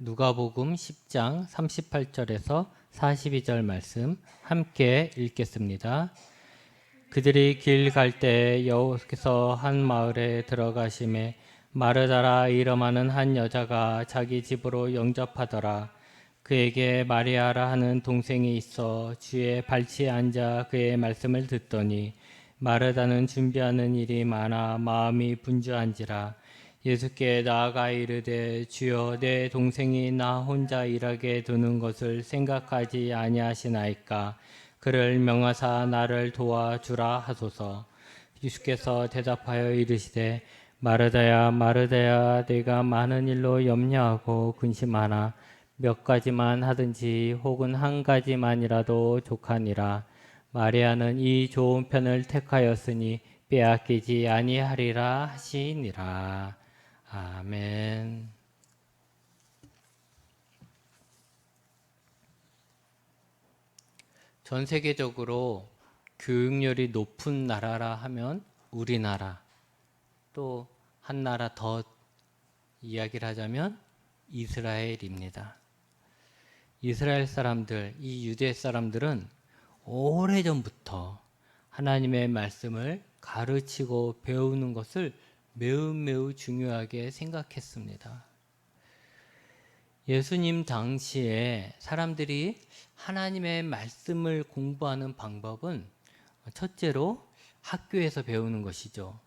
누가복음 10장 38절에서 42절 말씀 함께 읽겠습니다. 그들이 길 갈 때 여호와께서 한 마을에 들어가심에 마르다라 이름하는 한 여자가 자기 집으로 영접하더라. 그에게 마리아라 하는 동생이 있어 주의 발치에 앉아 그의 말씀을 듣더니 마르다는 준비하는 일이 많아 마음이 분주한지라. 예수께 나아가 이르되 주여 내 동생이 나 혼자 일하게 두는 것을 생각하지 아니하시나이까. 그를 명하사 나를 도와주라 하소서. 예수께서 대답하여 이르시되 마르다야 마르다야 내가 많은 일로 염려하고 근심하나 몇 가지만 하든지 혹은 한 가지만이라도 족하니라. 마리아는 이 좋은 편을 택하였으니 빼앗기지 아니하리라 하시니라. 아멘. 전 세계적으로 교육열이 높은 나라라 하면 우리나라, 또 한 나라 더 이야기를 하자면 이스라엘입니다. 이스라엘 사람들, 이 유대 사람들은 오래전부터 하나님의 말씀을 가르치고 배우는 것을 매우 중요하게 생각했습니다. 예수님 당시에 사람들이 하나님의 말씀을 공부하는 방법은 첫째로 학교에서 배우는 것이죠.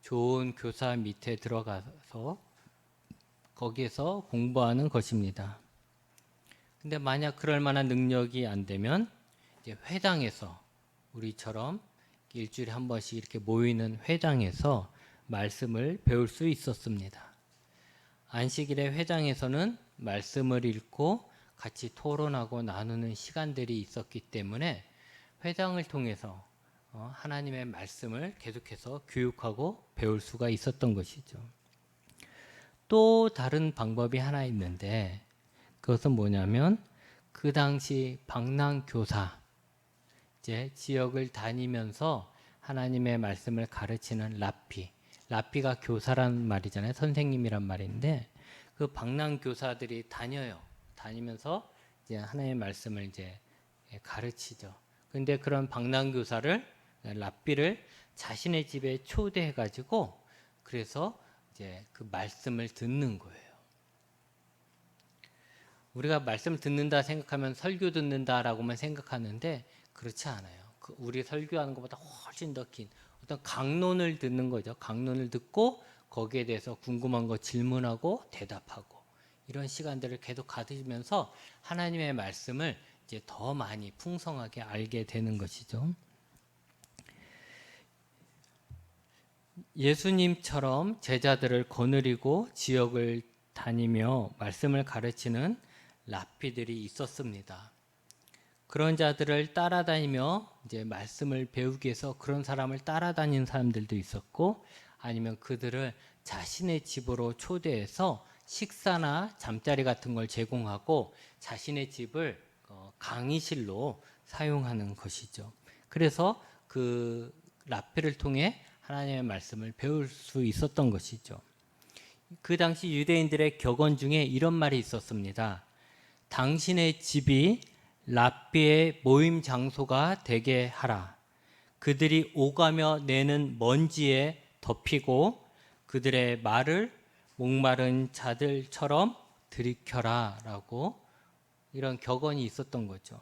좋은 교사 밑에 들어가서 거기에서 공부하는 것입니다. 근데 만약 그럴 만한 능력이 안 되면 이제 회당에서, 우리처럼 일주일에 한 번씩 이렇게 모이는 회당에서 말씀을 배울 수 있었습니다. 안식일의 회당에서는 말씀을 읽고 같이 토론하고 나누는 시간들이 있었기 때문에 회당을 통해서 하나님의 말씀을 계속해서 교육하고 배울 수가 있었던 것이죠. 또 다른 방법이 하나 있는데 그것은 뭐냐면 그 당시 방랑교사, 이제 지역을 다니면서 하나님의 말씀을 가르치는 라피가 교사란 말이잖아요. 선생님이란 말인데 그 방랑교사들이 다니면서 이제 하나님의 말씀을 이제 가르치죠. 근데 그런 방랑교사를 랍비를 자신의 집에 초대해 가지고 그래서 이제 그 말씀을 듣는 거예요. 우리가 말씀을 듣는다 생각하면 설교 듣는다라고만 생각하는데 그렇지 않아요. 우리 설교하는 것보다 훨씬 더 긴 어떤 강론을 듣는 거죠. 강론을 듣고 거기에 대해서 궁금한 거 질문하고 대답하고 이런 시간들을 계속 가지면서 하나님의 말씀을 이제 더 많이 풍성하게 알게 되는 것이죠. 예수님처럼 제자들을 거느리고 지역을 다니며 말씀을 가르치는 랍비들이 있었습니다. 그런 자들을 따라다니며 이제 말씀을 배우기 위해서 그런 사람을 따라다니는 사람들도 있었고, 아니면 그들을 자신의 집으로 초대해서 식사나 잠자리 같은 걸 제공하고 자신의 집을 강의실로 사용하는 것이죠. 그래서 그 랍비를 통해 하나님의 말씀을 배울 수 있었던 것이죠. 그 당시 유대인들의 격언 중에 이런 말이 있었습니다. 당신의 집이 랍비의 모임 장소가 되게 하라. 그들이 오가며 내는 먼지에 덮이고 그들의 말을 목마른 자들처럼 들이켜라 라고 이런 격언이 있었던 거죠.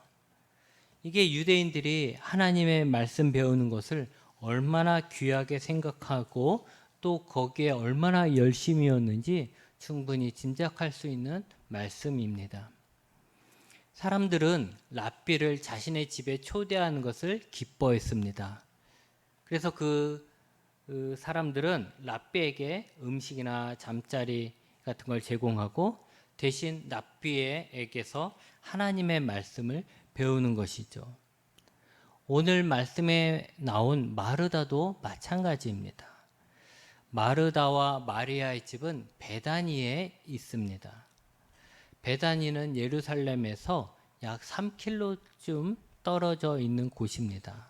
이게 유대인들이 하나님의 말씀 배우는 것을 얼마나 귀하게 생각하고 또 거기에 얼마나 열심이었는지 충분히 짐작할 수 있는 말씀입니다. 사람들은 랍비를 자신의 집에 초대하는 것을 기뻐했습니다. 그래서 그 사람들은 랍비에게 음식이나 잠자리 같은 걸 제공하고 대신 랍비에게서 하나님의 말씀을 배우는 것이죠. 오늘 말씀에 나온 마르다도 마찬가지입니다. 마르다와 마리아의 집은 베다니에 있습니다. 베다니는 예루살렘에서 약 3km쯤 떨어져 있는 곳입니다.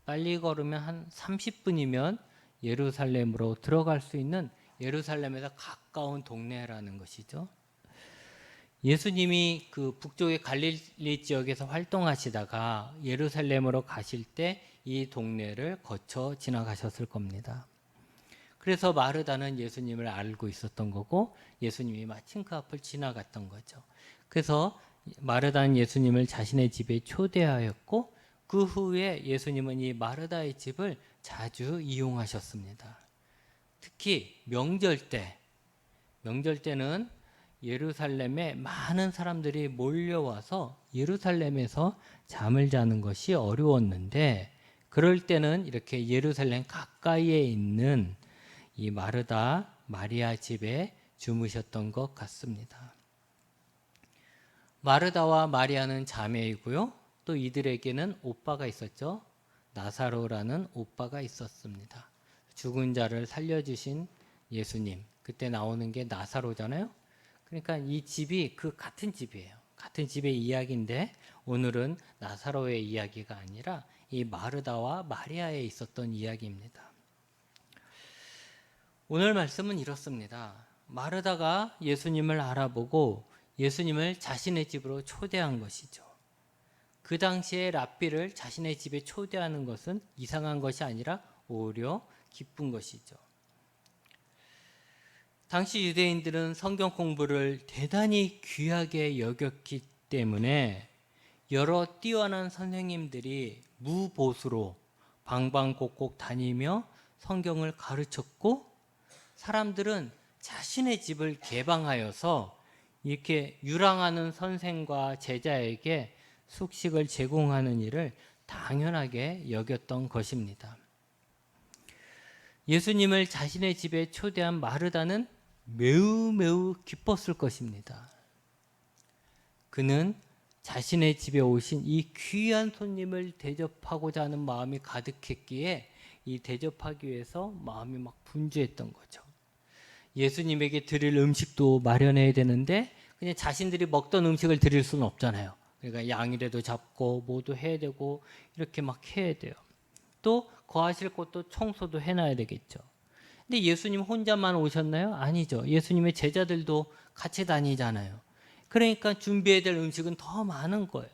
빨리 걸으면 한 30분이면 예루살렘으로 들어갈 수 있는 예루살렘에서 가까운 동네라는 것이죠. 예수님이 그 북쪽의 갈릴리 지역에서 활동하시다가 예루살렘으로 가실 때 이 동네를 거쳐 지나가셨을 겁니다. 그래서 마르다는 예수님을 알고 있었던 거고 예수님이 마침 그 앞을 지나갔던 거죠. 그래서 마르다는 예수님을 자신의 집에 초대하였고 그 후에 예수님은 이 마르다의 집을 자주 이용하셨습니다. 특히 명절 때는 예루살렘에 많은 사람들이 몰려와서 예루살렘에서 잠을 자는 것이 어려웠는데 그럴 때는 이렇게 예루살렘 가까이에 있는 이 마르다, 마리아 집에 주무셨던 것 같습니다. 마르다와 마리아는 자매이고요. 또 이들에게는 오빠가 있었죠. 나사로라는 오빠가 있었습니다. 죽은 자를 살려주신 예수님. 그때 나오는 게 나사로잖아요. 그러니까 이 집이 그 같은 집이에요. 같은 집의 이야기인데 오늘은 나사로의 이야기가 아니라 이 마르다와 마리아에 있었던 이야기입니다. 오늘 말씀은 이렇습니다. 마르다가 예수님을 알아보고 예수님을 자신의 집으로 초대한 것이죠. 그 당시에 랍비를 자신의 집에 초대하는 것은 이상한 것이 아니라 오히려 기쁜 것이죠. 당시 유대인들은 성경 공부를 대단히 귀하게 여겼기 때문에 여러 뛰어난 선생님들이 무보수로 방방곡곡 다니며 성경을 가르쳤고 사람들은 자신의 집을 개방하여서 이렇게 유랑하는 선생과 제자에게 숙식을 제공하는 일을 당연하게 여겼던 것입니다. 예수님을 자신의 집에 초대한 마르다는 매우 기뻤을 것입니다. 그는 자신의 집에 오신 이 귀한 손님을 대접하고자 하는 마음이 가득했기에 이 대접하기 위해서 마음이 막 분주했던 거죠. 예수님에게 드릴 음식도 마련해야 되는데 그냥 자신들이 먹던 음식을 드릴 수는 없잖아요. 그러니까 양이라도 잡고 뭐도 해야 되고 이렇게 막 해야 돼요. 또 거하실 곳도 청소도 해놔야 되겠죠. 근데 예수님 혼자만 오셨나요? 아니죠. 예수님의 제자들도 같이 다니잖아요. 그러니까 준비해야 될 음식은 더 많은 거예요.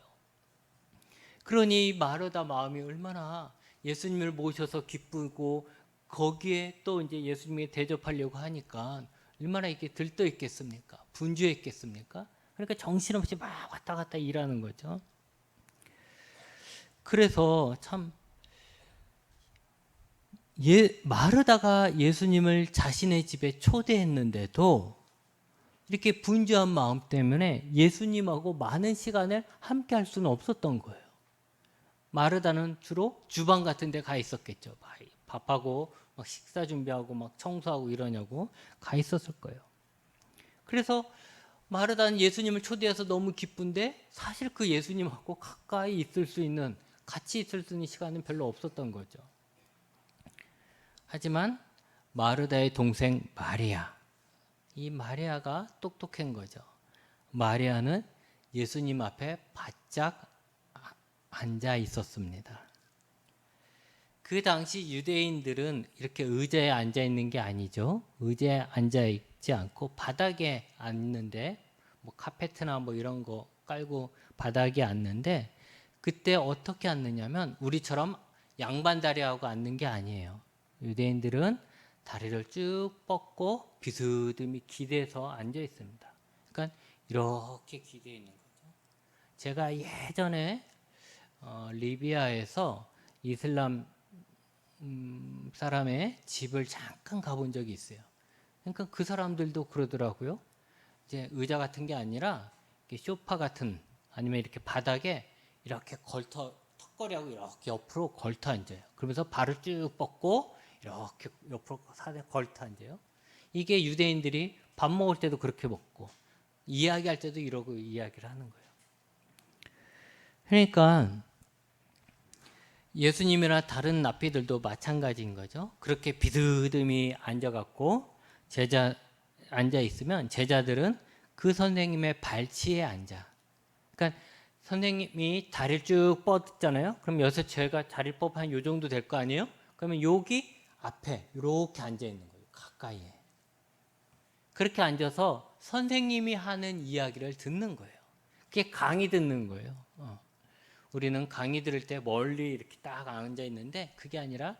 그러니 마르다 마음이 얼마나 예수님을 모셔서 기쁘고 거기에 또 이제 예수님이 대접하려고 하니까 얼마나 이렇게 들떠 있겠습니까? 분주했겠습니까? 그러니까 정신없이 막 왔다 갔다 일하는 거죠. 그래서 참 마르다가 예수님을 자신의 집에 초대했는데도 이렇게 분주한 마음 때문에 예수님하고 많은 시간을 함께 할 수는 없었던 거예요. 마르다는 주로 주방 같은 데 가 있었겠죠. 밥하고 막 식사 준비하고 막 청소하고 이러냐고 가 있었을 거예요. 그래서 마르다는 예수님을 초대해서 너무 기쁜데 사실 그 예수님하고 가까이 있을 수 있는 같이 있을 수 있는 시간은 별로 없었던 거죠. 하지만 마르다의 동생 마리아, 이 마리아가 똑똑한 거죠. 마리아는 예수님 앞에 바짝 앉아 있었습니다. 그 당시 유대인들은 이렇게 의자에 앉아 있는 게 아니죠. 의자에 앉아 있지 않고 바닥에 앉는데 뭐 카페트나 뭐 이런 거 깔고 바닥에 앉는데 그때 어떻게 앉느냐면 우리처럼 양반 다리하고 앉는 게 아니에요. 유대인들은 다리를 쭉 뻗고 비스듬히 기대서 앉아 있습니다. 그러니까 이렇게 기대 있는 거죠. 제가 예전에 리비아에서 이슬람 사람의 집을 잠깐 가본 적이 있어요. 그러니까 그 사람들도 그러더라고요. 이제 의자 같은 게 아니라 소파 같은 아니면 이렇게 바닥에 이렇게 턱걸이하고 이렇게 옆으로 걸터 앉아요. 그러면서 발을 쭉 뻗고 이렇게 옆으로 걸터 앉아요. 이게 유대인들이 밥 먹을 때도 그렇게 먹고 이야기할 때도 이러고 이야기를 하는 거예요. 그러니까 예수님이나 다른 랍비들도 마찬가지인 거죠. 그렇게 비스듬히 앉아갖고 앉아 있으면 제자들은 그 선생님의 발치에 앉아. 그러니까 선생님이 다리를 쭉 뻗잖아요. 그럼 여기서 제가 다리를 뻗으면 한 요 정도 될 거 아니에요? 그러면 여기 앞에 이렇게 앉아 있는 거예요. 가까이에. 그렇게 앉아서 선생님이 하는 이야기를 듣는 거예요. 그게 강의 듣는 거예요. 우리는 강의 들을 때 멀리 이렇게 딱 앉아 있는데 그게 아니라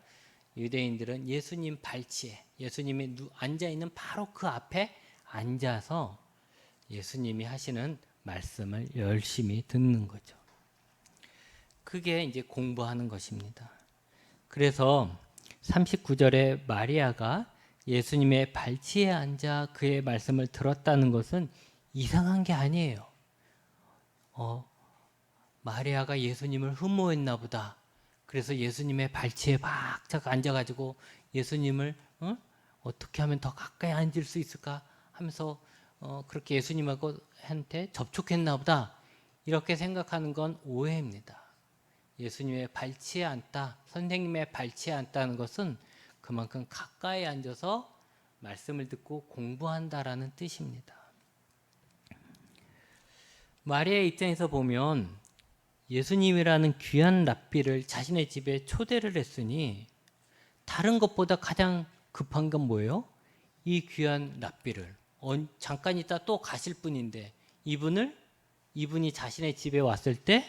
유대인들은 예수님 발치에 예수님이 앉아 있는 바로 그 앞에 앉아서 예수님이 하시는 말씀을 열심히 듣는 거죠. 그게 이제 공부하는 것입니다. 그래서 39절에 마리아가 예수님의 발치에 앉아 그의 말씀을 들었다는 것은 이상한 게 아니에요. 마리아가 예수님을 흠모했나 보다. 그래서 예수님의 발치에 박짝 앉아가지고 예수님을 어떻게 하면 더 가까이 앉을 수 있을까 하면서 그렇게 예수님한테 접촉했나 보다. 이렇게 생각하는 건 오해입니다. 예수님의 발치에 앉다, 선생님의 발치에 앉다는 것은 그만큼 가까이 앉아서 말씀을 듣고 공부한다라는 뜻입니다. 마리아의 입장에서 보면 예수님이라는 귀한 랍비를 자신의 집에 초대를 했으니 다른 것보다 가장 급한 건 뭐예요? 이 귀한 랍비를 잠깐 있다 또 가실 분인데 이분이 자신의 집에 왔을 때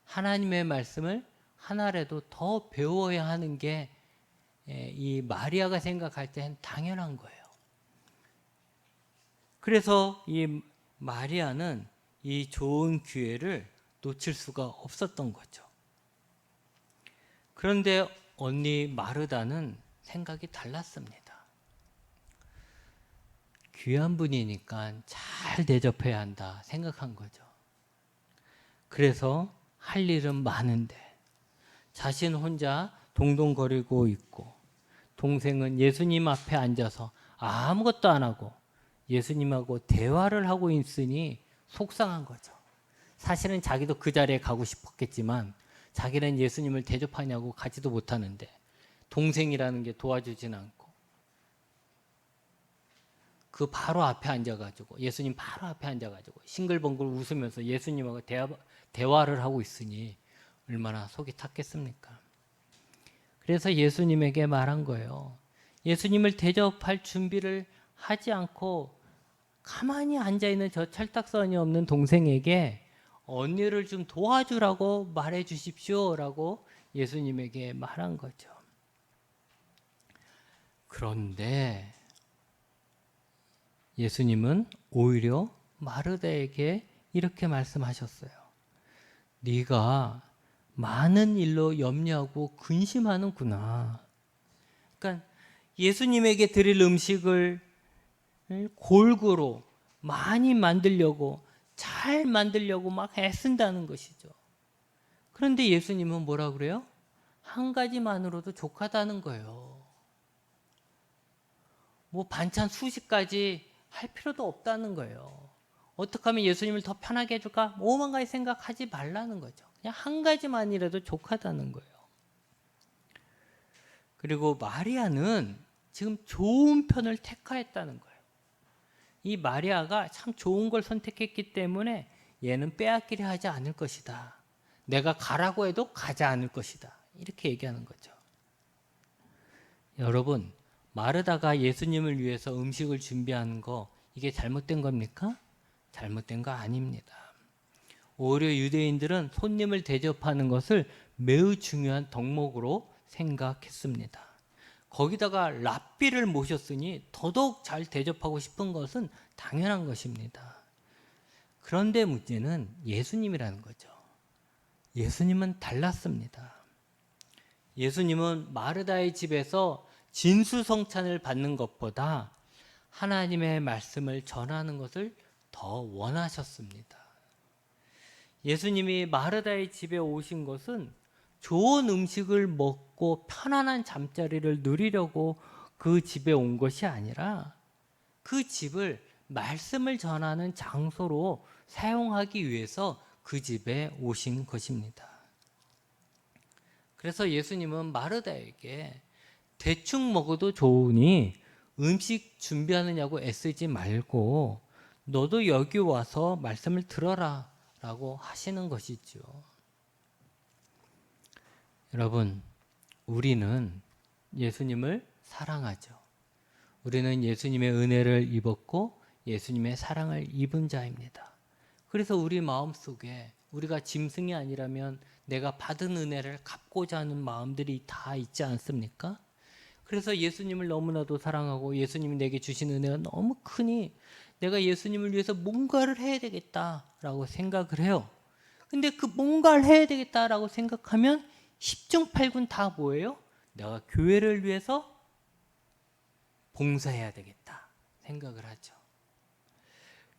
하나님의 말씀을 하나라도 더 배워야 하는 게 이 마리아가 생각할 땐 당연한 거예요. 그래서 이 마리아는 이 좋은 기회를 놓칠 수가 없었던 거죠. 그런데 언니 마르다는 생각이 달랐습니다. 귀한 분이니까 잘 대접해야 한다 생각한 거죠. 그래서 할 일은 많은데 자신 혼자 동동거리고 있고 동생은 예수님 앞에 앉아서 아무것도 안 하고 예수님하고 대화를 하고 있으니 속상한 거죠. 사실은 자기도 그 자리에 가고 싶었겠지만 자기는 예수님을 대접하냐고 가지도 못하는데 동생이라는 게 도와주진 않고 그 바로 앞에 앉아가지고 예수님 바로 앞에 앉아가지고 싱글벙글 웃으면서 예수님하고 대화를 하고 있으니 얼마나 속이 탔겠습니까? 그래서 예수님에게 말한 거예요. 예수님을 대접할 준비를 하지 않고 가만히 앉아있는 저 철딱서니 없는 동생에게 언니를 좀 도와주라고 말해 주십시오 라고 예수님에게 말한 거죠. 그런데 예수님은 오히려 마르다에게 이렇게 말씀하셨어요. 네가 많은 일로 염려하고 근심하는구나. 그러니까 예수님에게 드릴 음식을 골고루 많이 만들려고 잘 만들려고 막 애쓴다는 것이죠. 그런데 예수님은 뭐라 그래요? 한 가지만으로도 족하다는 거예요. 뭐 반찬 수십 가지 할 필요도 없다는 거예요. 어떻게 하면 예수님을 더 편하게 해줄까? 오만 가지 생각하지 말라는 거죠. 그냥 한 가지만이라도 족하다는 거예요. 그리고 마리아는 지금 좋은 편을 택하였다는 거예요. 이 마리아가 참 좋은 걸 선택했기 때문에 얘는 빼앗기려 하지 않을 것이다. 내가 가라고 해도 가지 않을 것이다. 이렇게 얘기하는 거죠. 여러분, 마르다가 예수님을 위해서 음식을 준비하는 거 이게 잘못된 겁니까? 잘못된 거 아닙니다. 오히려 유대인들은 손님을 대접하는 것을 매우 중요한 덕목으로 생각했습니다. 거기다가 랍비를 모셨으니 더더욱 잘 대접하고 싶은 것은 당연한 것입니다. 그런데 문제는 예수님이라는 거죠. 예수님은 달랐습니다. 예수님은 마르다의 집에서 진수성찬을 받는 것보다 하나님의 말씀을 전하는 것을 더 원하셨습니다. 예수님이 마르다의 집에 오신 것은 좋은 음식을 먹고 편안한 잠자리를 누리려고 그 집에 온 것이 아니라 그 집을 말씀을 전하는 장소로 사용하기 위해서 그 집에 오신 것입니다. 그래서 예수님은 마르다에게 대충 먹어도 좋으니 음식 준비하느냐고 애쓰지 말고 너도 여기 와서 말씀을 들어라 라고 하시는 것이죠. 여러분, 우리는 예수님을 사랑하죠. 우리는 예수님의 은혜를 입었고 예수님의 사랑을 입은 자입니다. 그래서 우리 마음속에 우리가 짐승이 아니라면 내가 받은 은혜를 갚고자 하는 마음들이 다 있지 않습니까? 그래서 예수님을 너무나도 사랑하고 예수님이 내게 주신 은혜가 너무 크니 내가 예수님을 위해서 뭔가를 해야 되겠다라고 생각을 해요. 근데 그 뭔가를 해야 되겠다라고 생각하면 10중 8군 다 뭐예요? 내가 교회를 위해서 봉사해야 되겠다 생각을 하죠.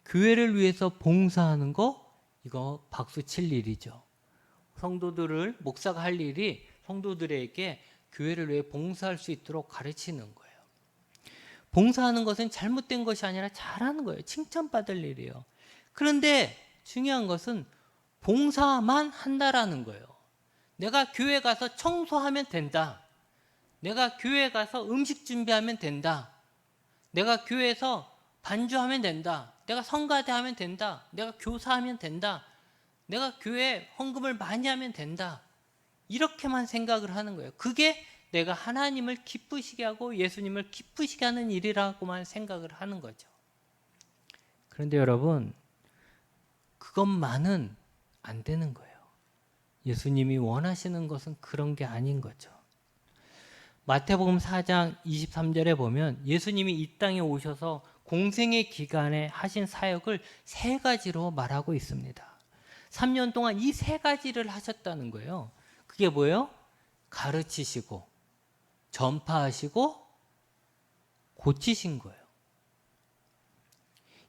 교회를 위해서 봉사하는 거 이거 박수 칠 일이죠. 성도들을 목사가 할 일이 성도들에게 교회를 위해 봉사할 수 있도록 가르치는 거예요. 봉사하는 것은 잘못된 것이 아니라 잘하는 거예요. 칭찬받을 일이에요. 그런데 중요한 것은 봉사만 한다라는 거예요. 내가 교회 가서 청소하면 된다. 내가 교회 가서 음식 준비하면 된다. 내가 교회에서 반주하면 된다. 내가 성가대하면 된다. 내가 교사하면 된다. 내가 교회에 헌금을 많이 하면 된다. 이렇게만 생각을 하는 거예요. 그게 내가 하나님을 기쁘시게 하고 예수님을 기쁘시게 하는 일이라고만 생각을 하는 거죠. 그런데 여러분, 그것만은 안 되는 거예요. 예수님이 원하시는 것은 그런 게 아닌 거죠. 마태복음 4장 23절에 보면 예수님이 이 땅에 오셔서 공생의 기간에 하신 사역을 세 가지로 말하고 있습니다. 3년 동안 이 세 가지를 하셨다는 거예요. 그게 뭐예요? 가르치시고 전파하시고 고치신 거예요.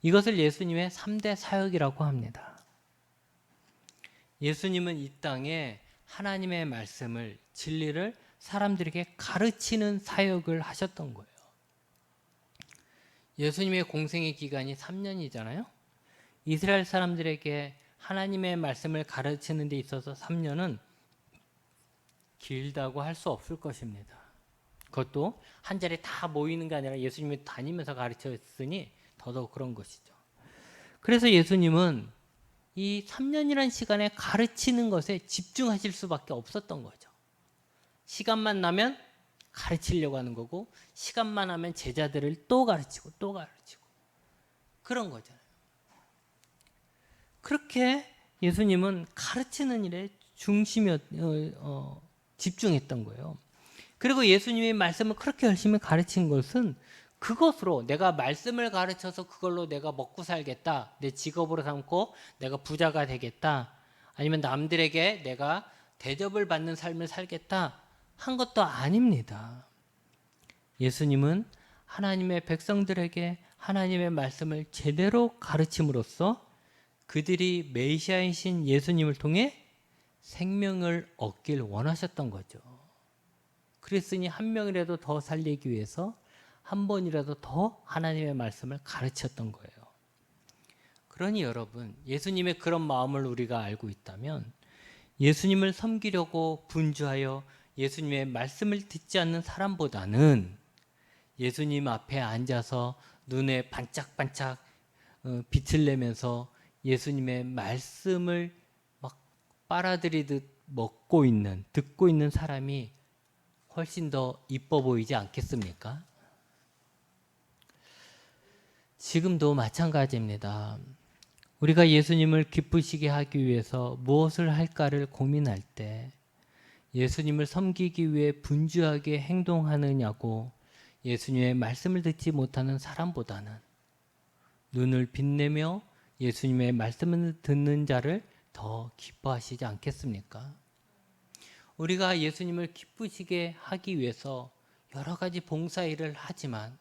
이것을 예수님의 3대 사역이라고 합니다. 예수님은 이 땅에 하나님의 말씀을, 진리를 사람들에게 가르치는 사역을 하셨던 거예요. 예수님의 공생의 기간이 3년이잖아요. 이스라엘 사람들에게 하나님의 말씀을 가르치는 데 있어서 3년은 길다고 할 수 없을 것입니다. 그것도 한 자리에 다 모이는 게 아니라 예수님이 다니면서 가르쳤으니 더더욱 그런 것이죠. 그래서 예수님은 이 3년이라는 시간에 가르치는 것에 집중하실 수밖에 없었던 거죠. 시간만 나면 가르치려고 하는 거고 시간만 하면 제자들을 또 가르치고 또 가르치고 그런 거잖아요. 그렇게 예수님은 가르치는 일에 집중했던 거예요. 그리고 예수님이 말씀을 그렇게 열심히 가르친 것은 그것으로 내가 말씀을 가르쳐서 그걸로 내가 먹고 살겠다. 내 직업으로 삼고 내가 부자가 되겠다. 아니면 남들에게 내가 대접을 받는 삶을 살겠다. 한 것도 아닙니다. 예수님은 하나님의 백성들에게 하나님의 말씀을 제대로 가르침으로써 그들이 메시아이신 예수님을 통해 생명을 얻길 원하셨던 거죠. 그랬으니 한 명이라도 더 살리기 위해서 한 번이라도 더 하나님의 말씀을 가르쳤던 거예요. 그러니 여러분, 예수님의 그런 마음을 우리가 알고 있다면 예수님을 섬기려고 분주하여 예수님의 말씀을 듣지 않는 사람보다는 예수님 앞에 앉아서 눈에 반짝반짝 빛을 내면서 예수님의 말씀을 막 빨아들이듯 먹고 있는, 듣고 있는 사람이 훨씬 더 이뻐 보이지 않겠습니까? 지금도 마찬가지입니다. 우리가 예수님을 기쁘시게 하기 위해서 무엇을 할까를 고민할 때 예수님을 섬기기 위해 분주하게 행동하느냐고 예수님의 말씀을 듣지 못하는 사람보다는 눈을 빛내며 예수님의 말씀을 듣는 자를 더 기뻐하시지 않겠습니까? 우리가 예수님을 기쁘시게 하기 위해서 여러 가지 봉사일을 하지만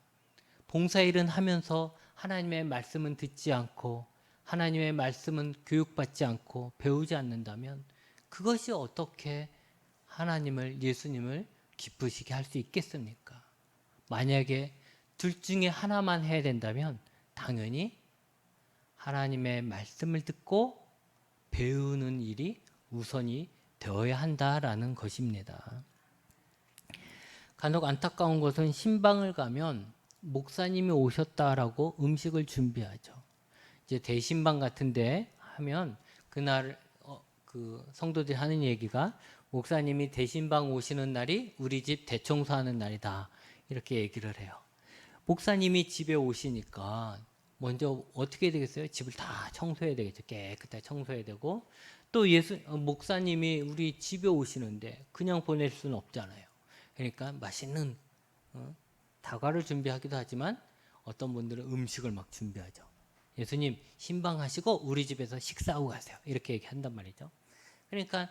봉사일은 하면서 하나님의 말씀은 듣지 않고 하나님의 말씀은 교육받지 않고 배우지 않는다면 그것이 어떻게 하나님을, 예수님을 기쁘시게 할 수 있겠습니까? 만약에 둘 중에 하나만 해야 된다면 당연히 하나님의 말씀을 듣고 배우는 일이 우선이 되어야 한다라는 것입니다. 간혹 안타까운 것은 신방을 가면 목사님이 오셨다라고 음식을 준비하죠. 이제 대신방 같은데 하면 그날 그 성도들이 하는 얘기가 목사님이 대신방 오시는 날이 우리 집 대청소하는 날이다 이렇게 얘기를 해요. 목사님이 집에 오시니까 먼저 어떻게 되겠어요? 집을 다 청소해야 되겠죠. 깨끗하게 청소해야 되고, 또 목사님이 우리 집에 오시는데 그냥 보낼 수는 없잖아요. 그러니까 맛있는 다과를 준비하기도 하지만 어떤 분들은 음식을 막 준비하죠. 예수님 신방하시고 우리 집에서 식사하고 가세요. 이렇게 얘기한단 말이죠. 그러니까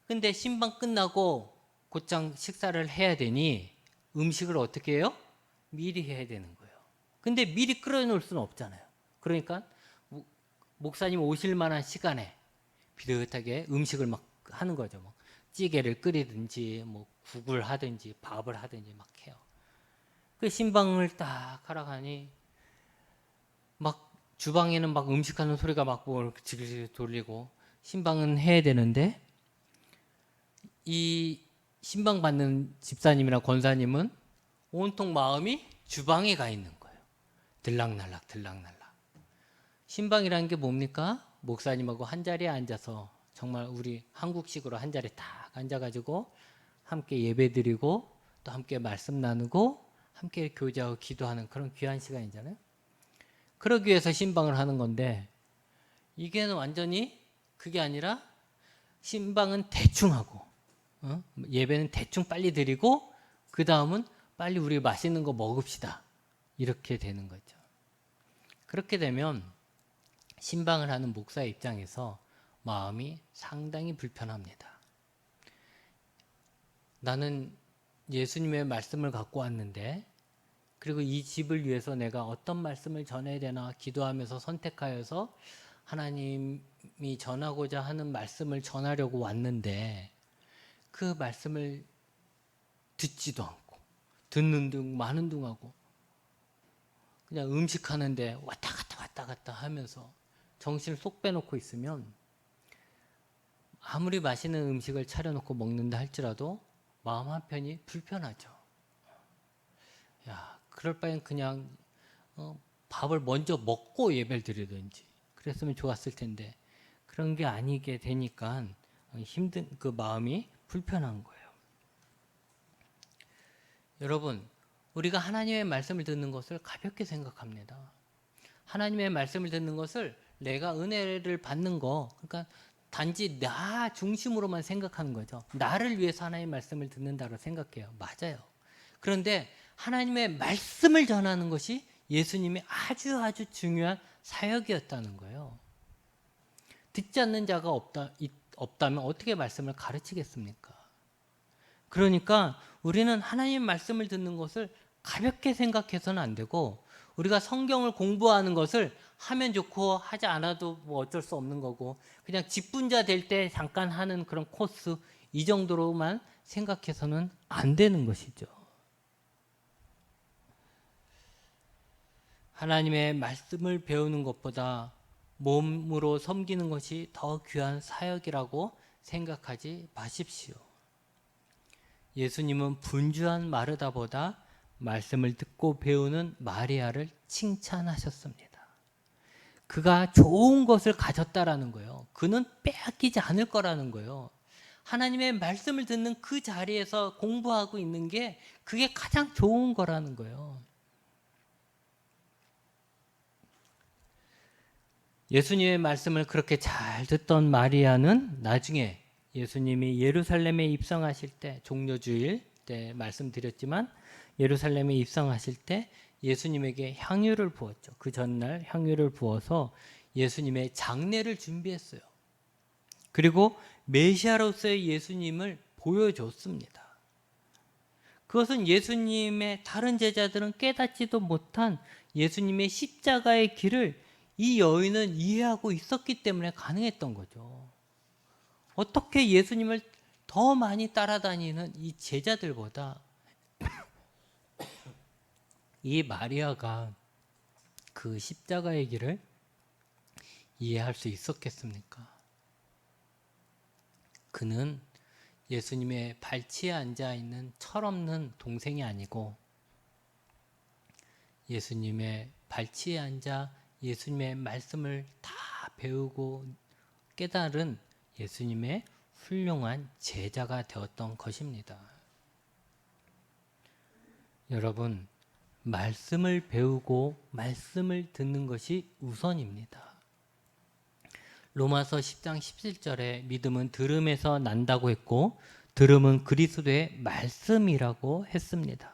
근데 신방 끝나고 곧장 식사를 해야 되니 음식을 어떻게 해요? 미리 해야 되는 거예요. 근데 미리 끓여놓을 수는 없잖아요. 그러니까 목사님 오실 만한 시간에 비슷하게 음식을 막 하는 거죠. 뭐 찌개를 끓이든지 뭐 국을 하든지 밥을 하든지 막 해요. 그 신방을 딱 하러 가니 막 주방에는 막 음식하는 소리가 막 뭐 지글지글 돌리고 신방은 해야 되는데 이 신방 받는 집사님이나 권사님은 온통 마음이 주방에 가 있는 거예요. 들락날락 들락날락. 신방이라는 게 뭡니까? 목사님하고 한 자리에 앉아서 정말 우리 한국식으로 한 자리에 딱 앉아가지고 함께 예배드리고 또 함께 말씀 나누고 함께 교제하고 기도하는 그런 귀한 시간이잖아요. 그러기 위해서 신방을 하는 건데 이게는 완전히 그게 아니라 신방은 대충 하고 예배는 대충 빨리 드리고 그 다음은 빨리 우리 맛있는 거 먹읍시다. 이렇게 되는 거죠. 그렇게 되면 신방을 하는 목사의 입장에서 마음이 상당히 불편합니다. 나는 예수님의 말씀을 갖고 왔는데 그리고 이 집을 위해서 내가 어떤 말씀을 전해야 되나 기도하면서 선택하여서 하나님이 전하고자 하는 말씀을 전하려고 왔는데 그 말씀을 듣지도 않고 듣는 둥 마는 둥하고 그냥 음식하는데 왔다 갔다 하면서 정신을 쏙 빼놓고 있으면 아무리 맛있는 음식을 차려놓고 먹는다 할지라도 마음 한편이 불편하죠. 야, 그럴 바엔 그냥 밥을 먼저 먹고 예배를 드리든지 그랬으면 좋았을 텐데 그런 게 아니게 되니까 힘든 그 마음이 불편한 거예요. 여러분, 우리가 하나님의 말씀을 듣는 것을 가볍게 생각합니다. 하나님의 말씀을 듣는 것을 내가 은혜를 받는 거, 그러니까 단지 나 중심으로만 생각하는 거죠. 나를 위해서 하나님의 말씀을 듣는다고 생각해요. 맞아요. 그런데 하나님의 말씀을 전하는 것이 예수님의 아주 중요한 사역이었다는 거예요. 듣지 않는 자가 없다면 어떻게 말씀을 가르치겠습니까? 그러니까 우리는 하나님의 말씀을 듣는 것을 가볍게 생각해서는 안 되고 우리가 성경을 공부하는 것을 하면 좋고 하지 않아도 뭐 어쩔 수 없는 거고 그냥 직분자 될 때 잠깐 하는 그런 코스 이 정도로만 생각해서는 안 되는 것이죠. 하나님의 말씀을 배우는 것보다 몸으로 섬기는 것이 더 귀한 사역이라고 생각하지 마십시오. 예수님은 분주한 마르다보다 말씀을 듣고 배우는 마리아를 칭찬하셨습니다. 그가 좋은 것을 가졌다라는 거예요. 그는 빼앗기지 않을 거라는 거예요. 하나님의 말씀을 듣는 그 자리에서 공부하고 있는 게 그게 가장 좋은 거라는 거예요. 예수님의 말씀을 그렇게 잘 듣던 마리아는 나중에 예수님이 예루살렘에 입성하실 때 종려주일 때 말씀드렸지만 예루살렘에 입성하실 때 예수님에게 향유를 부었죠. 그 전날 향유를 부어서 예수님의 장례를 준비했어요. 그리고 메시아로서의 예수님을 보여줬습니다. 그것은 예수님의 다른 제자들은 깨닫지도 못한 예수님의 십자가의 길을 이 여인은 이해하고 있었기 때문에 가능했던 거죠. 어떻게 예수님을 더 많이 따라다니는 이 제자들보다 이 마리아가 그 십자가의 길을 이해할 수 있었겠습니까? 그는 예수님의 발치에 앉아 있는 철없는 동생이 아니고 예수님의 발치에 앉아 예수님의 말씀을 다 배우고 깨달은 예수님의 훌륭한 제자가 되었던 것입니다. 여러분, 말씀을 배우고 말씀을 듣는 것이 우선입니다. 로마서 10장 17절에 믿음은 들음에서 난다고 했고 들음은 그리스도의 말씀이라고 했습니다.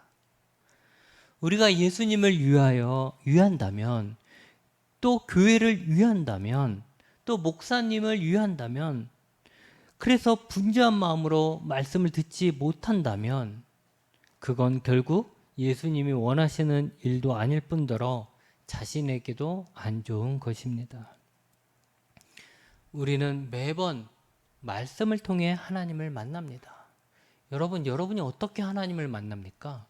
우리가 예수님을 위한다면, 또 교회를 위한다면, 또 목사님을 위한다면, 그래서 분주한 마음으로 말씀을 듣지 못한다면 그건 결국 예수님이 원하시는 일도 아닐 뿐더러 자신에게도 안 좋은 것입니다. 우리는 매번 말씀을 통해 하나님을 만납니다. 여러분이 어떻게 하나님을 만납니까?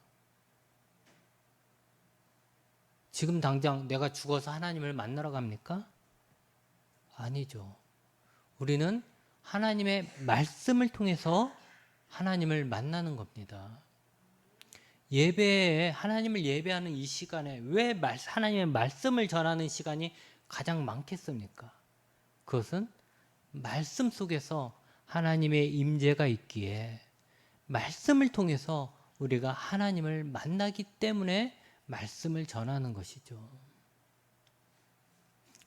지금 당장 내가 죽어서 하나님을 만나러 갑니까? 아니죠. 우리는 하나님의 말씀을 통해서 하나님을 만나는 겁니다. 예배에 하나님을 예배하는 이 시간에 왜 하나님의 말씀을 전하는 시간이 가장 많겠습니까? 그것은 말씀 속에서 하나님의 임재가 있기에 말씀을 통해서 우리가 하나님을 만나기 때문에 말씀을 전하는 것이죠.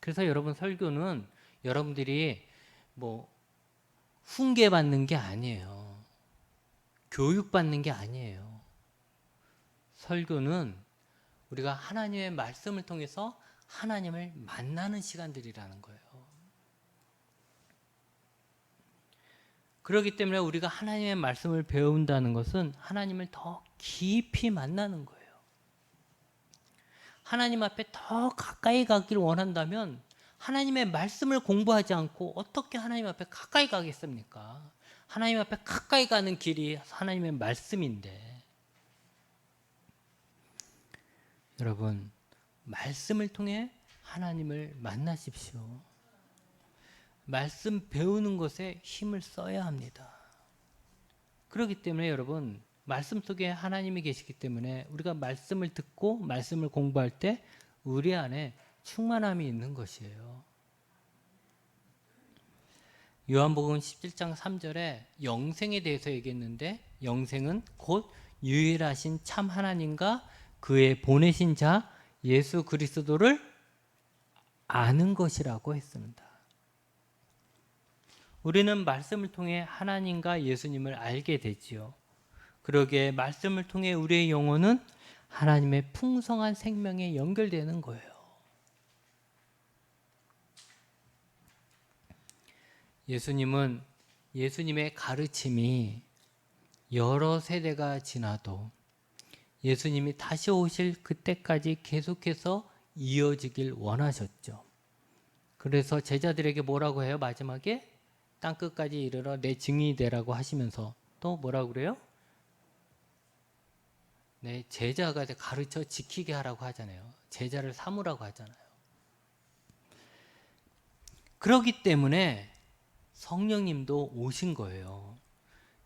그래서 여러분, 설교는 여러분들이 훈계받는 게 아니에요. 교육받는 게 아니에요. 설교는 우리가 하나님의 말씀을 통해서 하나님을 만나는 시간들이라는 거예요. 그렇기 때문에 우리가 하나님의 말씀을 배운다는 것은 하나님을 더 깊이 만나는 거예요. 하나님 앞에 더 가까이 가기를 원한다면 하나님의 말씀을 공부하지 않고 어떻게 하나님 앞에 가까이 가겠습니까? 하나님 앞에 가까이 가는 길이 하나님의 말씀인데, 여러분, 말씀을 통해 하나님을 만나십시오. 말씀 배우는 것에 힘을 써야 합니다. 그렇기 때문에 여러분, 말씀 속에 하나님이 계시기 때문에 우리가 말씀을 듣고 말씀을 공부할 때 우리 안에 충만함이 있는 것이에요. 요한복음 17장 3절에 영생에 대해서 얘기했는데, 영생은 곧 유일하신 참 하나님과 그의 보내신 자 예수 그리스도를 아는 것이라고 했습니다. 우리는 말씀을 통해 하나님과 예수님을 알게 되지요. 그러기에 말씀을 통해 우리의 영혼은 하나님의 풍성한 생명에 연결되는 거예요. 예수님의 가르침이 여러 세대가 지나도 예수님이 다시 오실 그때까지 계속해서 이어지길 원하셨죠. 그래서 제자들에게 뭐라고 해요? 마지막에 땅끝까지 이르러 내 증인이 되라고 하시면서 또 뭐라고 그래요? 네, 제자가 가르쳐 지키게 하라고 하잖아요. 제자를 삼으라고 하잖아요. 그렇기 때문에 성령님도 오신 거예요.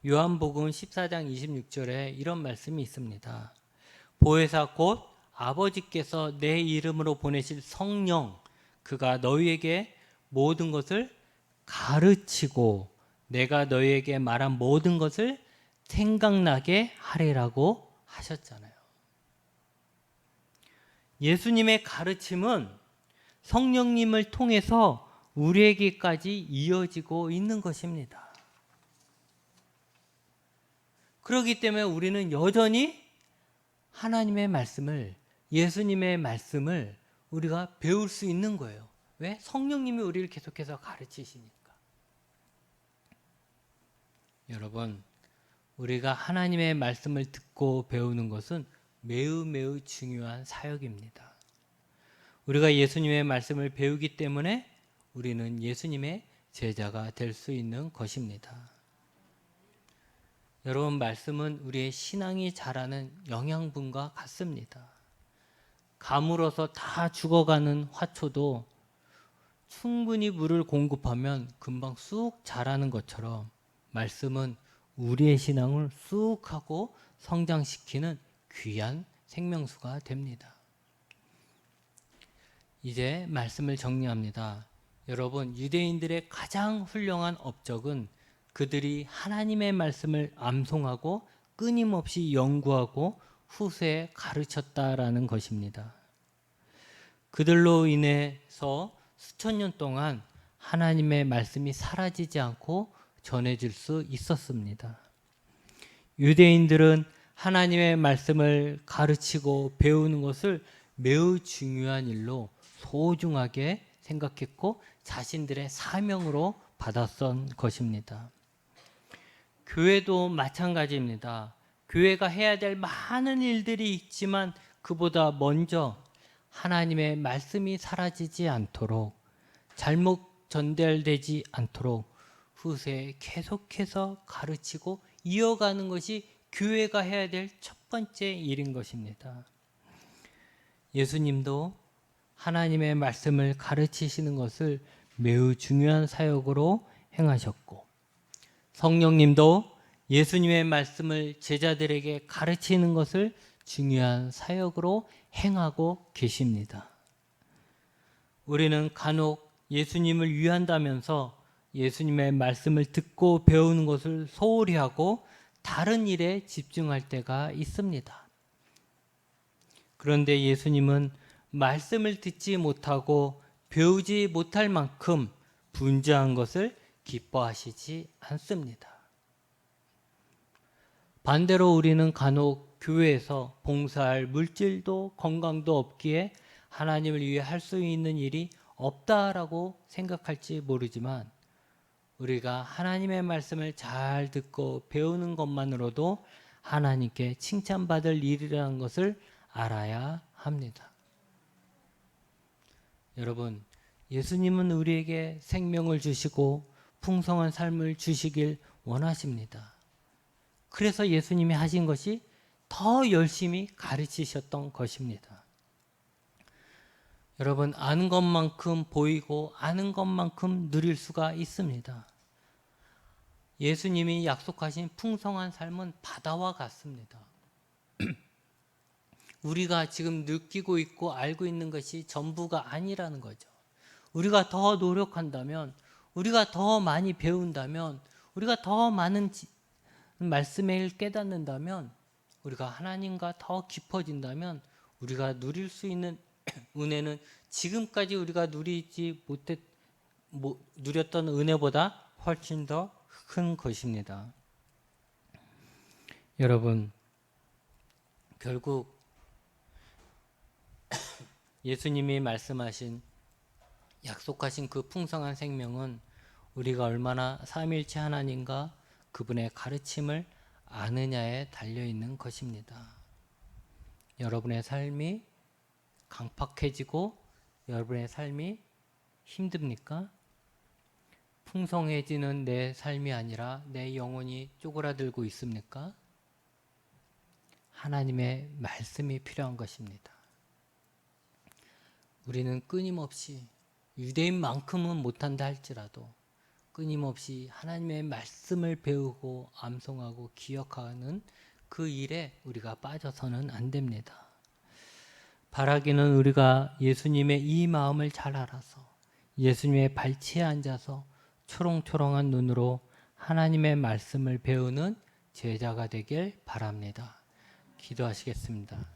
요한복음 14장 26절에 이런 말씀이 있습니다. 보혜사 곧 아버지께서 내 이름으로 보내실 성령, 그가 너희에게 모든 것을 가르치고 내가 너희에게 말한 모든 것을 생각나게 하리라고 하셨잖아요. 예수님의 가르침은 성령님을 통해서 우리에게까지 이어지고 있는 것입니다. 그렇기 때문에 우리는 여전히 하나님의 말씀을, 예수님의 말씀을 우리가 배울 수 있는 거예요. 왜? 성령님이 우리를 계속해서 가르치시니까. 여러분, 우리가 하나님의 말씀을 듣고 배우는 것은 매우 중요한 사역입니다. 우리가 예수님의 말씀을 배우기 때문에 우리는 예수님의 제자가 될 수 있는 것입니다. 여러분, 말씀은 우리의 신앙이 자라는 영양분과 같습니다. 가물어서 다 죽어가는 화초도 충분히 물을 공급하면 금방 쑥 자라는 것처럼 말씀은 우리의 신앙을 쑥 하고 성장시키는 귀한 생명수가 됩니다. 이제 말씀을 정리합니다. 여러분, 유대인들의 가장 훌륭한 업적은 그들이 하나님의 말씀을 암송하고 끊임없이 연구하고 후세에 가르쳤다라는 것입니다. 그들로 인해서 수천 년 동안 하나님의 말씀이 사라지지 않고 전해질 수 있었습니다. 유대인들은 하나님의 말씀을 가르치고 배우는 것을 매우 중요한 일로 소중하게 생각했고 자신들의 사명으로 받았던 것입니다. 교회도 마찬가지입니다. 교회가 해야 될 많은 일들이 있지만 그보다 먼저 하나님의 말씀이 사라지지 않도록, 잘못 전달되지 않도록 후세에 계속해서 가르치고 이어가는 것이 교회가 해야 될 첫 번째 일인 것입니다. 예수님도 하나님의 말씀을 가르치시는 것을 매우 중요한 사역으로 행하셨고, 성령님도 예수님의 말씀을 제자들에게 가르치는 것을 중요한 사역으로 행하고 계십니다. 우리는 간혹 예수님을 위한다면서 예수님의 말씀을 듣고 배우는 것을 소홀히 하고 다른 일에 집중할 때가 있습니다. 그런데 예수님은 말씀을 듣지 못하고 배우지 못할 만큼 분주한 것을 기뻐하시지 않습니다. 반대로 우리는 간혹 교회에서 봉사할 물질도 건강도 없기에 하나님을 위해 할 수 있는 일이 없다라고 생각할지 모르지만 우리가 하나님의 말씀을 잘 듣고 배우는 것만으로도 하나님께 칭찬받을 일이라는 것을 알아야 합니다. 여러분, 예수님은 우리에게 생명을 주시고 풍성한 삶을 주시길 원하십니다. 그래서 예수님이 하신 것이 더 열심히 가르치셨던 것입니다. 여러분, 아는 것만큼 보이고 아는 것만큼 누릴 수가 있습니다. 예수님이 약속하신 풍성한 삶은 바다와 같습니다. 우리가 지금 느끼고 있고 알고 있는 것이 전부가 아니라는 거죠. 우리가 더 노력한다면, 우리가 더 많이 배운다면, 우리가 더 많은 말씀을 깨닫는다면, 우리가 하나님과 더 깊어진다면 우리가 누릴 수 있는 은혜는 지금까지 우리가 누렸던 은혜보다 훨씬 더 큰 것입니다. 여러분, 결국 예수님이 말씀하신, 약속하신 그 풍성한 생명은 우리가 얼마나 삼위일체 하나님과 그분의 가르침을 아느냐에 달려있는 것입니다. 여러분의 삶이 강팍해지고 여러분의 삶이 힘듭니까? 풍성해지는 내 삶이 아니라 내 영혼이 쪼그라들고 있습니까? 하나님의 말씀이 필요한 것입니다. 우리는 끊임없이, 유대인만큼은 못한다 할지라도 끊임없이 하나님의 말씀을 배우고 암송하고 기억하는 그 일에 우리가 빠져서는 안 됩니다. 바라기는 우리가 예수님의 이 마음을 잘 알아서 예수님의 발치에 앉아서 초롱초롱한 눈으로 하나님의 말씀을 배우는 제자가 되길 바랍니다. 기도하시겠습니다.